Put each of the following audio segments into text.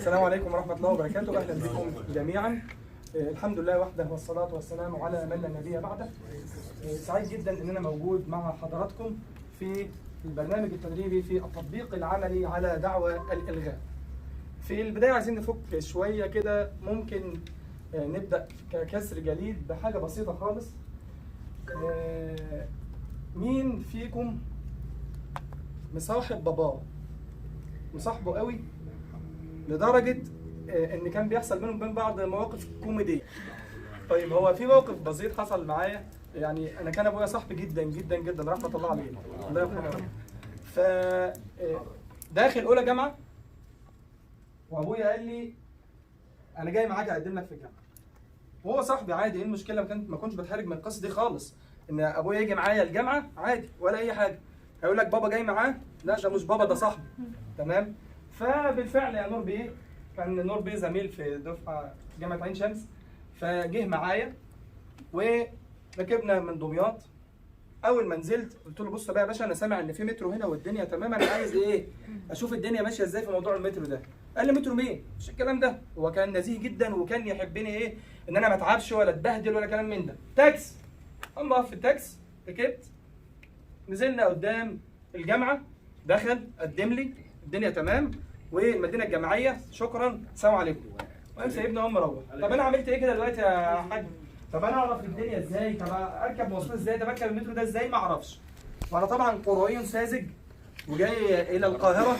السلام عليكم ورحمة الله وبركاته، أهلا بكم جميعا. الحمد لله وحده والصلاة والسلام على من لا نبي بعده. سعيد جدا أن أنا موجود مع حضراتكم في البرنامج التدريبي في التطبيق العملي على دعوة الإلغاء. في البداية عايزين نفك شوية كده، ممكن نبدأ ككسر جليد بحاجة بسيطة خالص. مين فيكم مصاحب باباه؟ مصاحبه قوي لدرجة ان كان بيحصل بينهم وبين بعض مواقف كوميدية. طيب هو في موقف بسيط حصل معايا، يعني انا كان ابويا صاحبي جدا جدا جدا رحمة الله عليه، الله يرحمه. ف داخل اولى جامعة وابويا قال لي انا جاي معاك اقدم لك في الجامعة. وهو صاحبي عادي، ايه المشكلة؟ ما كنتش بتحرج من القصة دي خالص، ان ابويا يجي معايا الجامعة عادي ولا اي حاجة. هيقول لك بابا جاي معاه؟ لا ده مش بابا، ده صاحبي. تمام؟ فبالفعل يا نور بيه، كان نور بيه زميل في دفعه جامعه عين شمس، فجه معايا وركبنا من دمياط. اول ما نزلت قلت له بص بقى يا باشا، انا سامع ان في مترو هنا والدنيا تمام، انا عايز ايه؟ اشوف الدنيا ماشيه ازاي في موضوع المترو ده. قال لي مترو مين؟ مش الكلام ده. هو كان نزيه جدا وكان يحبني ايه؟ ان انا ما اتعبش ولا اتبهدل ولا كلام من ده. تاكس. اما في التاكس ركبت، نزلنا قدام الجامعه، دخل قدم لي الدنيا تمام والمدينه الجامعيه، شكرا السلام عليكم، وقام سايبني وقام مروح. طب انا عملت ايه كده دلوقتي يا حاج؟ طب انا اعرف الدنيا ازاي؟ طب اركب مواصلات ازاي؟ طب اركب المترو ده ازاي؟ ما اعرفش. وانا طبعا قروي ساذج وجاي الى القاهره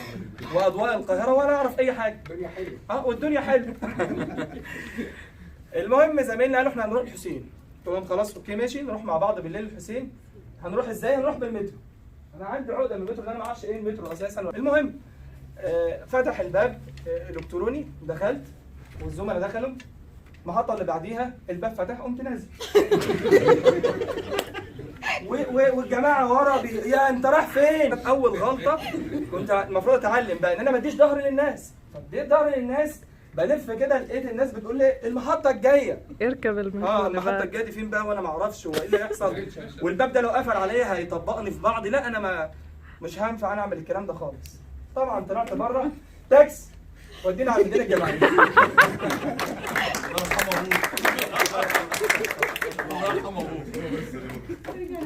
واضواء القاهره ولا اعرف اي حاجه. الدنيا حلوه. والدنيا حلوه. المهم زميلنا قالوا احنا هنروح الحسين. قلت لهم خلاص اوكي ماشي، نروح مع بعض بالليل الحسين. هنروح ازاي؟ هنروح بالمترو. انا عندي عقده من المترو ده، انا ما اعرفش ايه المترو اساسا. المهم فتح الباب الكتروني، دخلت والزملاء دخلوا. المحطه اللي بعديها الباب فتح، قمت نازل. والجماعه ورا يا انت رايح فين؟ اول غلطه كنت المفروض اتعلم بقى ان انا ما اديش ظهري للناس. طب اديت ظهري للناس، بلف كده لقيت الناس بتقول لي المحطه الجايه، اركب المترو. المحطه الجايه دي فين بقى وانا ما اعرفش هو ايه اللي هيحصل. والباب ده لو قفل عليا هيطبقني في بعض. لا انا مش هينفع انا اعمل الكلام ده خالص. طبعا طلعت بره تاكس ودينا على المدينه الجامعيه. الله يرحمه ابوك.